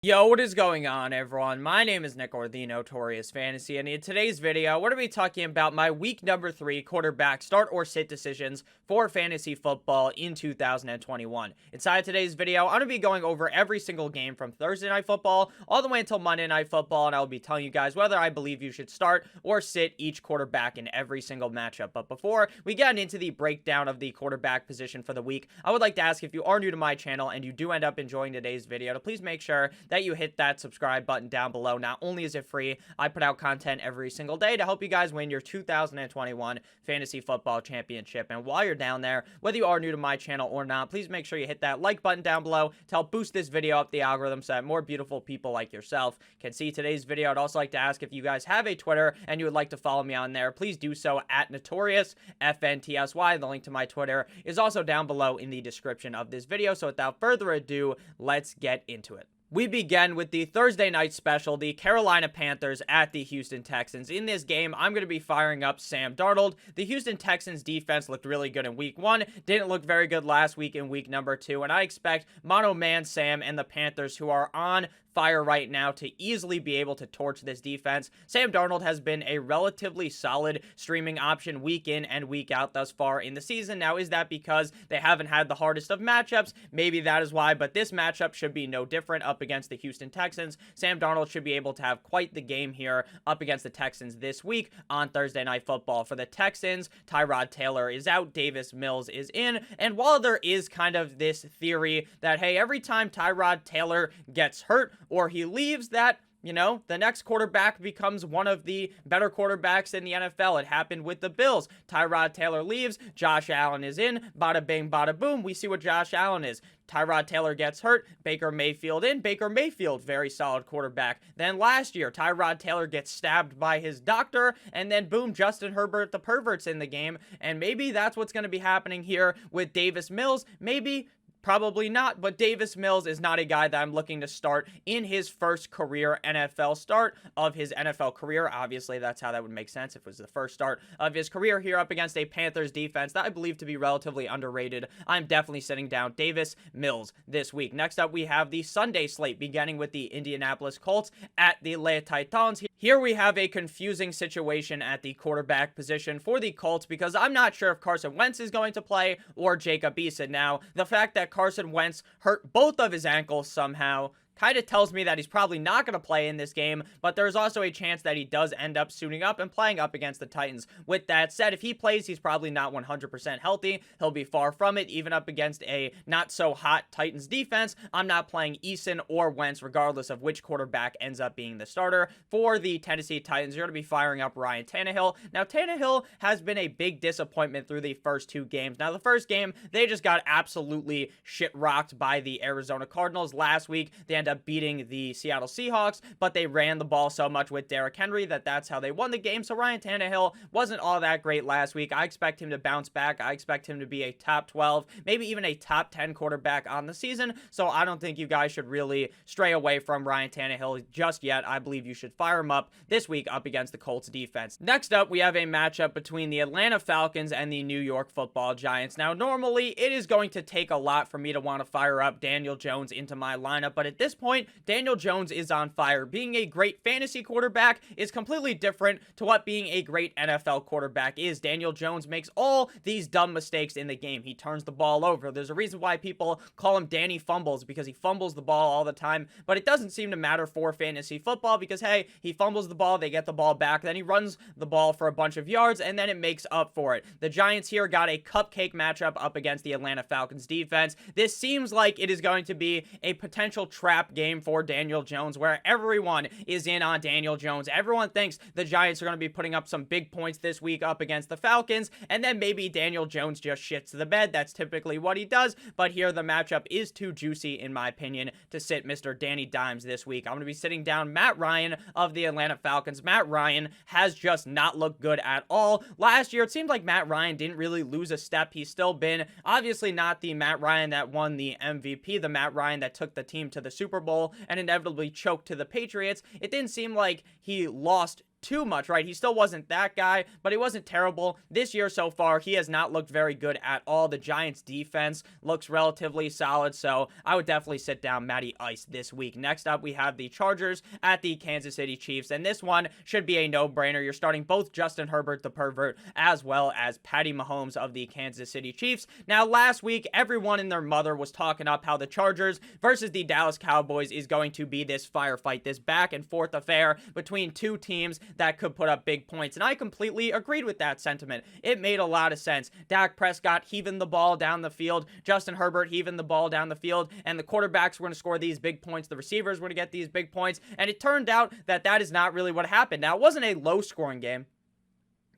Yo, what is going on, everyone? My name is Nick, or the Notorious Fantasy, and in today's video, we're going to be talking about my week number 3 quarterback start or sit decisions for fantasy football in 2021. Inside today's video, I'm going to be going over every single game from Thursday Night Football all the way until Monday Night Football, and I'll be telling you guys whether I believe you should start or sit each quarterback in every single matchup. But before we get into the breakdown of the quarterback position for the week, I would like to ask, if you are new to my channel and you do end up enjoying today's video, to please make sure that you hit that subscribe button down below. Not only is it free, I put out content every single day to help you guys win your 2021 Fantasy Football Championship. And while you're down there, whether you are new to my channel or not, please make sure you hit that like button down below to help boost this video up the algorithm so that more beautiful people like yourself can see today's video. I'd also like to ask, if you guys have a Twitter and you would like to follow me on there, please do so at Notorious FNTSY. The link to my Twitter is also down below in the description of this video. So without further ado, let's get into it. We begin with the Thursday night special, the Carolina Panthers at the Houston Texans. In this game, I'm going to be firing up Sam Darnold. The Houston Texans defense looked really good in week 1, didn't look very good last week in week number 2, and I expect Mono Man Sam and the Panthers, who are on fire right now, to easily be able to torch this defense. Sam Darnold has been a relatively solid streaming option week in and week out thus far in the season. Now, is that because they haven't had the hardest of matchups? Maybe that is why, but this matchup should be no different up against the Houston Texans. Sam Darnold should be able to have quite the game here up against the Texans this week on Thursday Night Football. For the Texans, Tyrod Taylor is out, Davis Mills is in, and while there is kind of this theory that, hey, every time Tyrod Taylor gets hurt or he leaves, that the next quarterback becomes one of the better quarterbacks in the NFL. It happened with the Bills. Tyrod Taylor leaves, Josh Allen is in, bada bing, bada boom. We see what Josh Allen is. Tyrod Taylor gets hurt, Baker Mayfield in, Baker Mayfield, very solid quarterback. Then last year, Tyrod Taylor gets stabbed by his doctor, and then boom, Justin Herbert the pervert's in the game. And maybe that's what's going to be happening here with Davis Mills. Maybe, probably not, but Davis Mills is not a guy that I'm looking to start in his first career NFL start of his NFL career. Obviously, that's how that would make sense if it was the first start of his career here up against a Panthers defense that I believe to be relatively underrated. I'm definitely sitting down Davis Mills this week. Next up, we have the Sunday slate, beginning with the Indianapolis Colts at the Les Titans. Here we have a confusing situation at the quarterback position for the Colts, because I'm not sure if Carson Wentz is going to play or Jacob Eason. Now, the fact that Carson Wentz hurt both of his ankles somehow kind of tells me that he's probably not going to play in this game, but there's also a chance that he does end up suiting up and playing up against the Titans. With that said, if he plays, he's probably not 100% healthy. He'll be far from it, even up against a not-so-hot Titans defense. I'm not playing Eason or Wentz, regardless of which quarterback ends up being the starter. For the Tennessee Titans, you're going to be firing up Ryan Tannehill. Now, Tannehill has been a big disappointment through the first 2 games. Now, the first game, they just got absolutely shit-rocked by the Arizona Cardinals. Last week, they ended up beating the Seattle Seahawks, but they ran the ball so much with Derrick Henry that's how they won the game. So Ryan Tannehill wasn't all that great last week. I expect him to bounce back. I expect him to be a top 12, maybe even a top 10 quarterback on the season. So I don't think you guys should really stray away from Ryan Tannehill just yet. I believe you should fire him up this week up against the Colts defense. Next up, we have a matchup between the Atlanta Falcons and the New York Football Giants. Now, normally it is going to take a lot for me to want to fire up Daniel Jones into my lineup, but at this point, Daniel Jones is on fire. Being a great fantasy quarterback is completely different to what being a great NFL quarterback is. Daniel Jones makes all these dumb mistakes in the game. He turns the ball over. There's a reason why people call him Danny Fumbles, because he fumbles the ball all the time, but it doesn't seem to matter for fantasy football because, hey, he fumbles the ball, they get the ball back, then he runs the ball for a bunch of yards, and then it makes up for it. The Giants here got a cupcake matchup up against the Atlanta Falcons defense. This seems like it is going to be a potential trap game for Daniel Jones, where everyone is in on Daniel Jones. Everyone thinks the Giants are going to be putting up some big points this week up against the Falcons, and then maybe Daniel Jones just shits the bed. That's typically what he does, but here the matchup is too juicy, in my opinion, to sit Mr. Danny Dimes this week. I'm going to be sitting down Matt Ryan of the Atlanta Falcons. Matt Ryan has just not looked good at all. Last year, it seemed like Matt Ryan didn't really lose a step. He's still been, obviously, not the Matt Ryan that won the MVP, the Matt Ryan that took the team to the Super Bowl and inevitably choked to the Patriots. It didn't seem like he lost too much, right? He still wasn't that guy, but he wasn't terrible. This year so far, he has not looked very good at all. The Giants defense looks relatively solid, so I would definitely sit down Matty Ice this week. Next up, we have the Chargers at the Kansas City Chiefs, and this one should be a no-brainer. You're starting both Justin Herbert, the pervert, as well as Patty Mahomes of the Kansas City Chiefs. Now, last week, everyone and their mother was talking up how the Chargers versus the Dallas Cowboys is going to be this firefight, this back and forth affair between two teams that could put up big points, and I completely agreed with that sentiment. It made a lot of sense. Dak Prescott heaving the ball down the field, Justin Herbert heaving the ball down the field, and the quarterbacks were going to score these big points, the receivers were going to get these big points, and it turned out that that is not really what happened. Now, it wasn't a low-scoring game.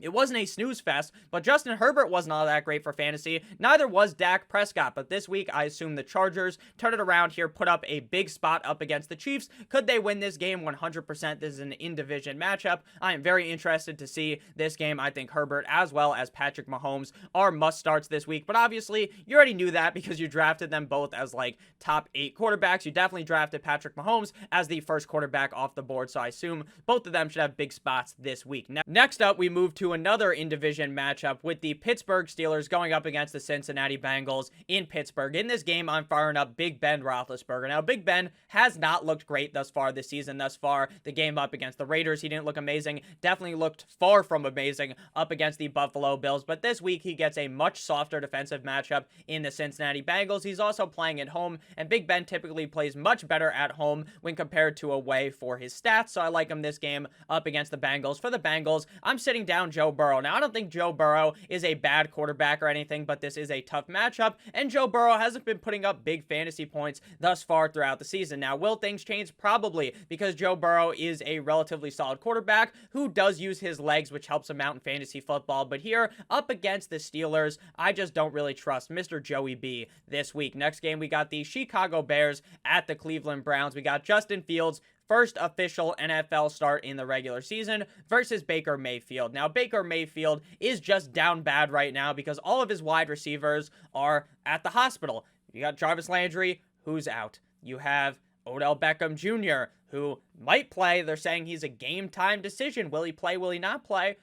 It wasn't a snooze fest, but Justin Herbert wasn't all that great for fantasy. Neither was Dak Prescott, but this week I assume the Chargers turn it around here, put up a big spot up against the Chiefs. Could they win this game? 100%. This is an in-division matchup. I am very interested to see this game. I think Herbert as well as Patrick Mahomes are must-starts this week, but obviously you already knew that because you drafted them both as like top 8 quarterbacks. You definitely drafted Patrick Mahomes as the first quarterback off the board, so I assume both of them should have big spots this week. Next up, we move to another in-division matchup with the Pittsburgh Steelers going up against the Cincinnati Bengals in Pittsburgh. In this game, I'm firing up Big Ben Roethlisberger. Now, Big Ben has not looked great thus far this season. Thus far, the game up against the Raiders, he didn't look amazing. Definitely looked far from amazing up against the Buffalo Bills. But this week, he gets a much softer defensive matchup in the Cincinnati Bengals. He's also playing at home, and Big Ben typically plays much better at home when compared to away for his stats. So I like him this game up against the Bengals. For the Bengals, I'm sitting down Joe Burrow. Now, I don't think Joe Burrow is a bad quarterback or anything, but this is a tough matchup, and Joe Burrow hasn't been putting up big fantasy points thus far throughout the season. Now, will things change? Probably, because Joe Burrow is a relatively solid quarterback who does use his legs, which helps him out in fantasy football, but here, up against the Steelers, I just don't really trust Mr. Joey B this week. Next game, we got the Chicago Bears at the Cleveland Browns. We got Justin Fields, first official NFL start in the regular season versus Baker Mayfield. Now, Baker Mayfield is just down bad right now because all of his wide receivers are at the hospital. You got Jarvis Landry, who's out. You have Odell Beckham Jr., who might play. They're saying he's a game-time decision. Will he play? Will he not play?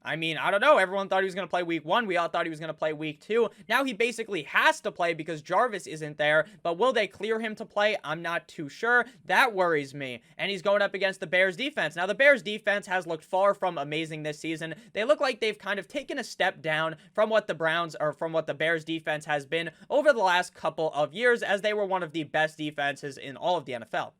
I mean, I don't know. Everyone thought he was going to play week 1. We all thought he was going to play week 2. Now he basically has to play because Jarvis isn't there. But will they clear him to play? I'm not too sure. That worries me. And he's going up against the Bears defense. Now, the Bears defense has looked far from amazing this season. They look like they've kind of taken a step down from what the Bears defense has been over the last couple of years, as they were one of the best defenses in all of the NFL.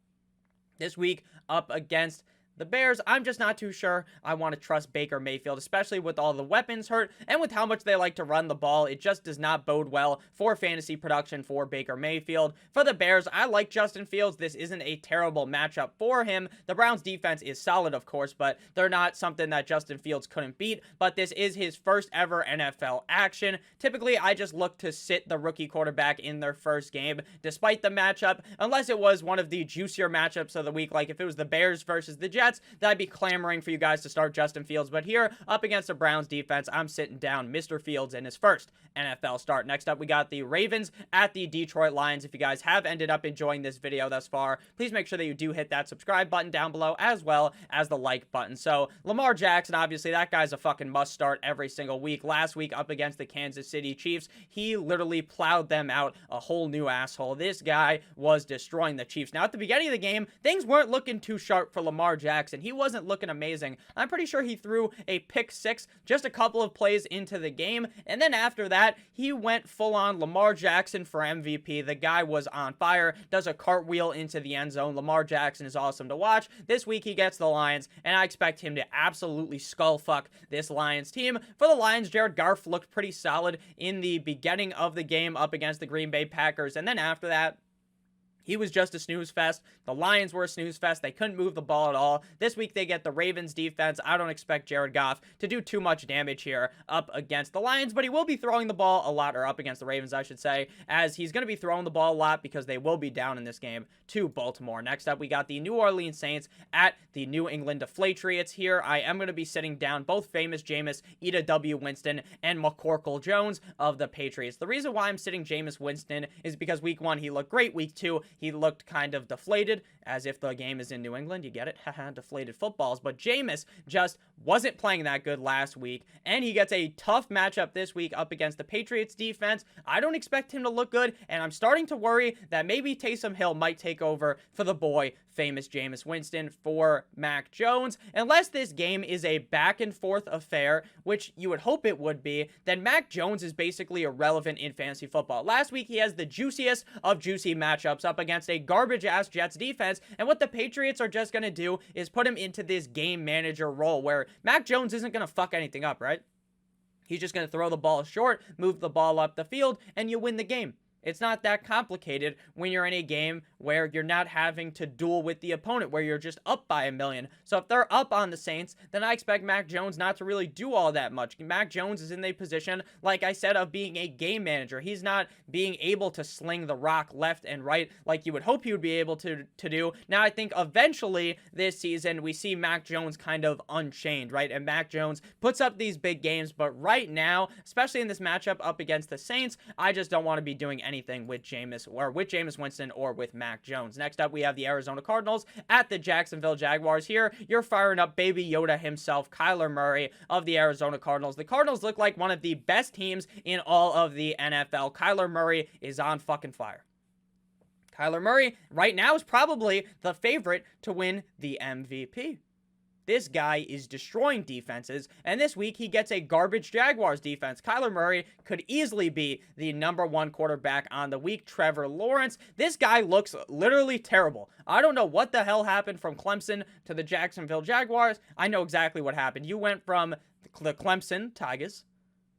This week, up against the Bears, I'm just not too sure I want to trust Baker Mayfield, especially with all the weapons hurt and with how much they like to run the ball. It just does not bode well for fantasy production for Baker Mayfield. For the Bears, I like Justin Fields. This isn't a terrible matchup for him. The Browns defense is solid, of course, but they're not something that Justin Fields couldn't beat. But this is his first ever NFL action. Typically, I just look to sit the rookie quarterback in their first game, despite the matchup, unless it was one of the juicier matchups of the week, like if it was the Bears versus the Jets, that I'd be clamoring for you guys to start Justin Fields. But here, up against the Browns defense, I'm sitting down Mr. Fields in his first NFL start. Next up, we got the Ravens at the Detroit Lions. If you guys have ended up enjoying this video thus far, please make sure that you do hit that subscribe button down below, as well as the like button. So, Lamar Jackson, obviously, that guy's a fucking must start every single week. Last week, up against the Kansas City Chiefs, he literally plowed them out a whole new asshole. This guy was destroying the Chiefs. Now, at the beginning of the game, things weren't looking too sharp for Lamar Jackson. He wasn't looking amazing. I'm pretty sure he threw a pick 6 just a couple of plays into the game, and then after that, he went full-on Lamar Jackson for MVP. The guy was on fire, does a cartwheel into the end zone. Lamar Jackson is awesome to watch. This week, he gets the Lions, and I expect him to absolutely skull fuck this Lions team. For the Lions, Jared Goff looked pretty solid in the beginning of the game up against the Green Bay Packers, and then after that, he was just a snooze fest. The Lions were a snooze fest. They couldn't move the ball at all. This week, they get the Ravens defense. I don't expect Jared Goff to do too much damage here up against the Lions, but he will be throwing the ball a lot, or up against the Ravens, I should say, as he's going to be throwing the ball a lot because they will be down in this game to Baltimore. Next up, we got the New Orleans Saints at the New England Deflatriots. Here, I am going to be sitting down both famous Jameis, Ida W. Winston, and McCorkle Jones of the Patriots. The reason why I'm sitting Jameis Winston is because week 1, he looked great. Week 2, he looked kind of deflated, as if the game is in New England. You get it? Haha, deflated footballs. But Jameis just wasn't playing that good last week, and he gets a tough matchup this week up against the Patriots defense. I don't expect him to look good, and I'm starting to worry that maybe Taysom Hill might take over for the boy, famous Jameis Winston, for Mac Jones. Unless this game is a back and forth affair, which you would hope it would be, then Mac Jones is basically irrelevant in fantasy football. Last week, he has the juiciest of juicy matchups up against a garbage-ass Jets defense, and what the Patriots are just going to do is put him into this game manager role where Mac Jones isn't going to fuck anything up, right? He's just going to throw the ball short, move the ball up the field, and you win the game. It's not that complicated when you're in a game where you're not having to duel with the opponent, where you're just up by 1 million. So if they're up on the Saints, then I expect Mac Jones not to really do all that much. Mac Jones is in a position, like I said, of being a game manager. He's not being able to sling the rock left and right like you would hope he would be able to do. Now, I think eventually this season, we see Mac Jones kind of unchained, right? And Mac Jones puts up these big games, but right now, especially in this matchup up against the Saints, I just don't want to be doing anything with Jameis Winston or with Mac Jones. Next up, we have the Arizona Cardinals at the Jacksonville Jaguars. Here, you're firing up Baby Yoda himself, Kyler Murray of the Arizona Cardinals. The Cardinals look like one of the best teams in all of the NFL. Kyler Murray is on fucking fire. Kyler Murray right now is probably the favorite to win the MVP. This guy is destroying defenses, and this week he gets a garbage Jaguars defense. Kyler Murray could easily be the #1 quarterback on the week. Trevor Lawrence, this guy looks literally terrible. I don't know what the hell happened from Clemson to the Jacksonville Jaguars. I know exactly what happened. You went from the Clemson Tigers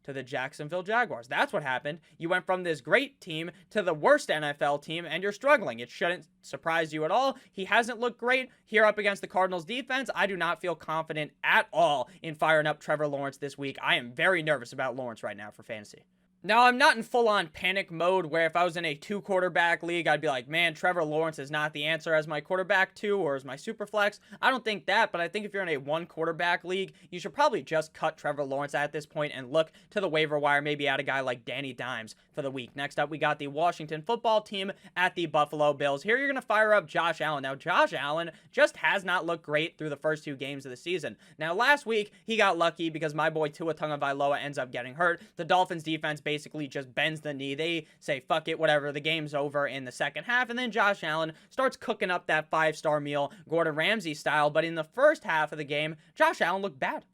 to the Jacksonville Jaguars. That's what happened. You went from this great team to the worst NFL team, and you're struggling. It shouldn't surprise you at all. He hasn't looked great here up against the Cardinals defense. I do not feel confident at all in firing up Trevor Lawrence this week. I am very nervous about Lawrence right now for fantasy. Now, I'm not in full-on panic mode where if I was in a 2-quarterback league, I'd be like, man, Trevor Lawrence is not the answer as my quarterback 2 or as my super flex. I don't think that, but I think if you're in a 1-quarterback league, you should probably just cut Trevor Lawrence at this point and look to the waiver wire, maybe add a guy like Danny Dimes for the week. Next up, we got the Washington football team at the Buffalo Bills. Here, you're going to fire up Josh Allen. Now, Josh Allen just has not looked great through the first 2 games of the season. Now, last week, he got lucky because my boy Tua Tagovailoa ends up getting hurt. The Dolphins defense basically just bends the knee. They say, fuck it, whatever, the game's over in the second half, and then Josh Allen starts cooking up that 5-star meal, Gordon Ramsay style, but in the first half of the game, Josh Allen looked bad.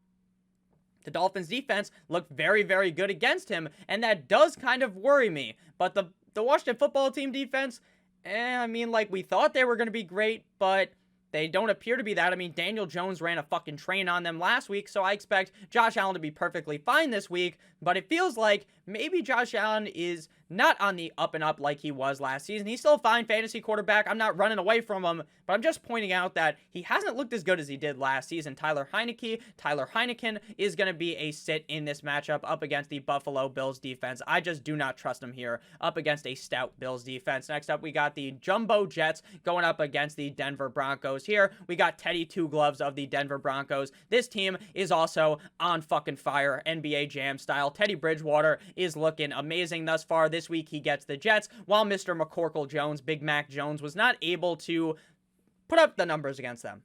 The Dolphins defense looked very, very good against him, and that does kind of worry me, but the Washington football team defense, I mean, like, we thought they were going to be great, but they don't appear to be that. I mean, Daniel Jones ran a fucking train on them last week, so I expect Josh Allen to be perfectly fine this week, but it feels like maybe Josh Allen is not on the up and up like he was last season. He's still a fine fantasy quarterback. I'm not running away from him, but I'm just pointing out that he hasn't looked as good as he did last season. Tyler Heineken is going to be a sit in this matchup up against the Buffalo Bills defense. I just do not trust him here up against a stout Bills defense. Next up, we got the Jumbo Jets going up against the Denver Broncos. Here, we got Teddy Two Gloves of the Denver Broncos. This team is also on fucking fire, NBA Jam style. Teddy Bridgewater is looking amazing thus far. This week, he gets the Jets, while Mr. McCorkle Jones, Big Mac Jones, was not able to put up the numbers against them.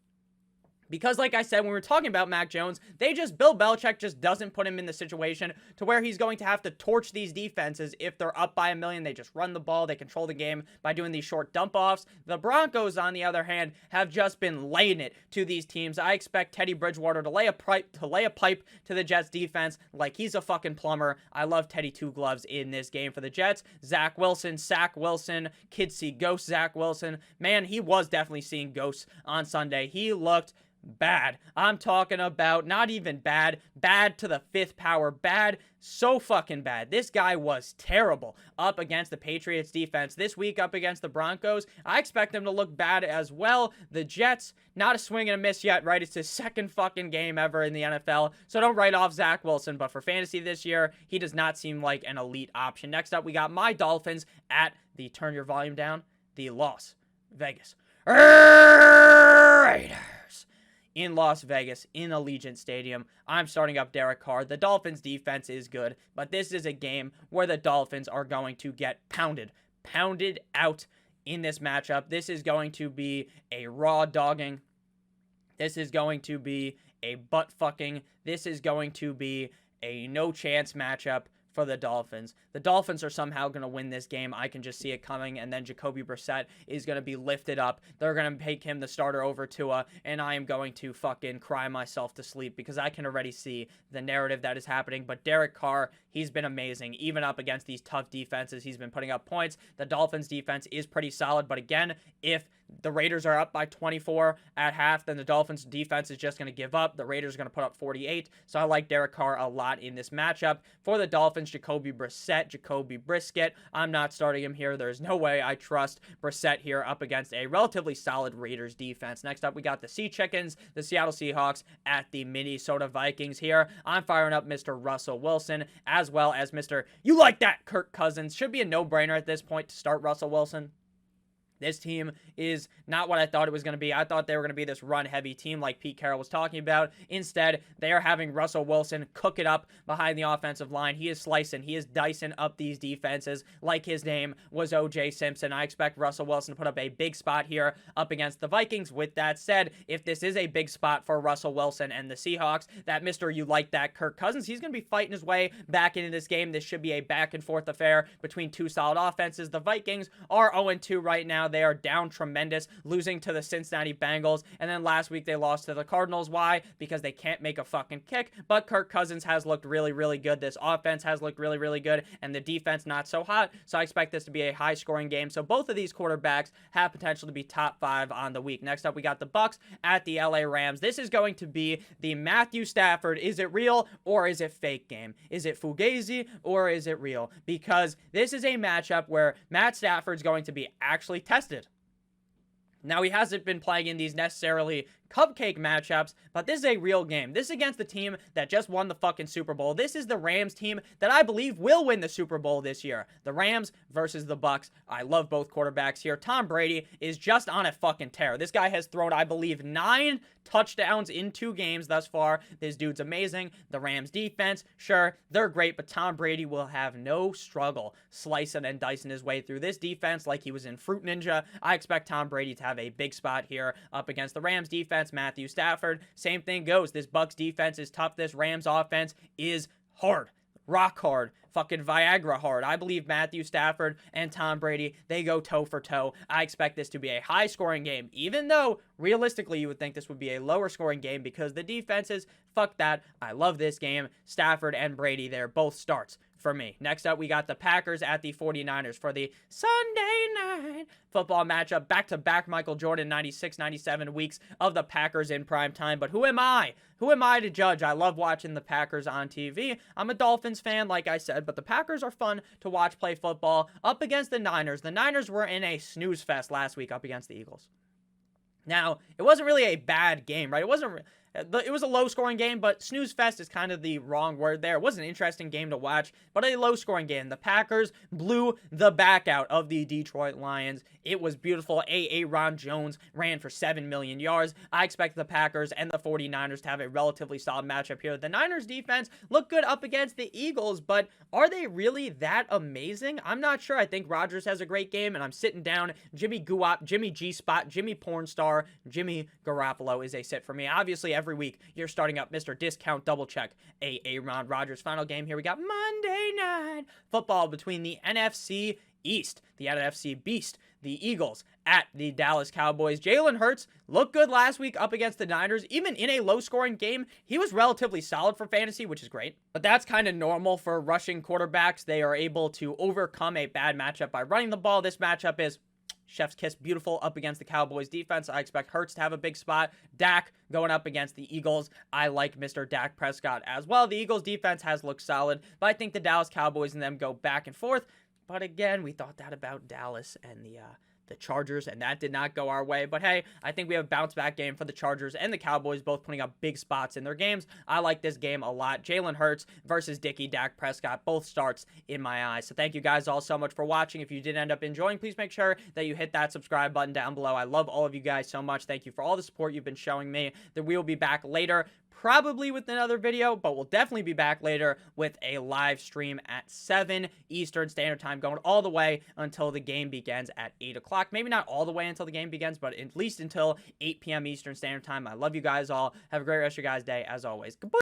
Because, like I said, when we were talking about Mac Jones, Bill Belichick just doesn't put him in the situation to where he's going to have to torch these defenses. If they're up by 1 million, they just run the ball, they control the game by doing these short dump-offs. The Broncos, on the other hand, have just been laying it to these teams. I expect Teddy Bridgewater to lay a pipe to the Jets defense like he's a fucking plumber. I love Teddy Two Gloves in this game for the Jets. Zach Wilson, kids see ghosts, Zach Wilson. Man, he was definitely seeing ghosts on Sunday. He looked bad. I'm talking about not even bad to the 5th power, bad, so fucking bad. This guy was terrible up against the Patriots defense. This week up against the Broncos, I expect them to look bad as well. The Jets, not a swing and a miss yet, right? It's his 2nd fucking game ever in the NFL, so don't write off Zach Wilson, but for fantasy this year, he does not seem like an elite option. Next up, we got my Dolphins at the, turn your volume down, the Las Vegas Raiders. In Las Vegas, in Allegiant Stadium, I'm starting up Derek Carr. The Dolphins' defense is good, but this is a game where the Dolphins are going to get pounded out in this matchup. This is going to be a raw dogging. This is going to be a butt fucking. This is going to be a no chance matchup for the Dolphins. The Dolphins are somehow going to win this game. I can just see it coming, and then Jacoby Brissett is going to be lifted up. They're going to make him the starter over Tua, and I am going to fucking cry myself to sleep because I can already see the narrative that is happening. But Derek Carr, he's been amazing. Even up against these tough defenses, he's been putting up points. The Dolphins defense is pretty solid, but again, if the Raiders are up by 24 at half, then the Dolphins defense is just going to give up. The Raiders are going to put up 48. So I like Derek Carr a lot in this matchup. For the Dolphins, Jacoby Brissett, Jacoby Brisket. I'm not starting him here. There's no way I trust Brissett here up against a relatively solid Raiders defense. Next up, we got the Sea Chickens, the Seattle Seahawks at the Minnesota Vikings here. I'm firing up Mr. Russell Wilson as well as Mr. You like that, Kirk Cousins. Should be a no-brainer at this point to start Russell Wilson. This team is not what I thought it was going to be. I thought they were going to be this run-heavy team like Pete Carroll was talking about. Instead, they are having Russell Wilson cook it up behind the offensive line. He is slicing. He is dicing up these defenses like his name was O.J. Simpson. I expect Russell Wilson to put up a big spot here up against the Vikings. With that said, if this is a big spot for Russell Wilson and the Seahawks, that Mr. You like that Kirk Cousins, he's going to be fighting his way back into this game. This should be a back-and-forth affair between two solid offenses. The Vikings are 0-2 right now. They are down tremendous, losing to the Cincinnati Bengals, and then last week they lost to the Cardinals. Why? Because they can't make a fucking kick, but Kirk Cousins has looked really, really good. This offense has looked really, really good, and the defense not so hot, so I expect this to be a high-scoring game. So both of these quarterbacks have potential to be top 5 on the week. Next up, we got the Bucs at the LA Rams. This is going to be the Matthew Stafford, is it real or is it fake game? Is it Fugazi or is it real? Because this is a matchup where Matt Stafford's going to be actually tested. Now, he hasn't been playing in these necessarily cupcake matchups, but this is a real game. This is against the team that just won the fucking Super Bowl. This is the Rams team that I believe will win the Super Bowl this year. The Rams versus the Bucs. I love both quarterbacks here. Tom Brady is just on a fucking tear. This guy has thrown, I believe, 9 touchdowns in 2 games thus far. This dude's amazing. The Rams defense, sure, they're great, but Tom Brady will have no struggle slicing and dicing his way through this defense like he was in Fruit Ninja. I expect Tom Brady to have a big spot here up against the Rams defense. Matthew Stafford, same thing goes. This Bucs defense is tough. This Rams offense is hard. Rock hard. Fucking Viagra hard. I believe Matthew Stafford and Tom Brady, they go toe for toe. I expect this to be a high scoring game, even though realistically you would think this would be a lower scoring game because the defenses, fuck that. I love this game. Stafford and Brady, they're both starts for me. Next up, we got the Packers at the 49ers for the Sunday night football matchup. Back-to-back Michael Jordan 96-97 weeks of the Packers in prime time. But who am I? Who am I to judge? I love watching the Packers on TV. I'm a Dolphins fan, like I said, but the Packers are fun to watch play football up against the Niners. The Niners were in a snooze fest last week up against the Eagles. Now, it wasn't really a bad game, right? It was a low-scoring game, but snooze fest is kind of the wrong word there. It was an interesting game to watch, but a low-scoring game. The Packers blew the back out of the Detroit Lions. It was beautiful. Ron Jones ran for 7 million yards. I expect the Packers and the 49ers to have a relatively solid matchup here. The Niners defense looked good up against the Eagles, but are they really that amazing? I'm not sure. I think Rodgers has a great game, and I'm sitting down. Jimmy Guap, Jimmy G-Spot, Jimmy Pornstar, Jimmy Garoppolo is a sit for me. Obviously, every week you're starting up Mr. Discount Double Check, Ron Rodgers. Final game here, we got Monday Night Football between the NFC East, the NFC Beast, the Eagles at the Dallas Cowboys. Jalen Hurts looked good last week up against the Niners. Even in a low-scoring game, he was relatively solid for fantasy, which is great. But that's kind of normal for rushing quarterbacks. They are able to overcome a bad matchup by running the ball. This matchup is chef's kiss beautiful up against the Cowboys defense. I expect Hurts to have a big spot. Dak going up against the Eagles. I like Mr. Dak Prescott as well. The Eagles defense has looked solid, but I think the Dallas Cowboys and them go back and forth. But again, we thought that about Dallas and the Chargers, and that did not go our way. But hey, I think we have a bounce-back game for the Chargers and the Cowboys, both putting up big spots in their games. I like this game a lot. Jalen Hurts versus Dak Prescott, both starts in my eyes. So thank you guys all so much for watching. If you did end up enjoying, please make sure that you hit that subscribe button down below. I love all of you guys so much. Thank you for all the support you've been showing me. That we will be back later, probably with another video, but we'll definitely be back later with a live stream at 7 Eastern Standard Time, going all the way until the game begins at 8 o'clock. Maybe not all the way until the game begins, but at least until 8 p.m. Eastern Standard Time. I love you guys all. Have a great rest of your guys' day, as always. Goodbye.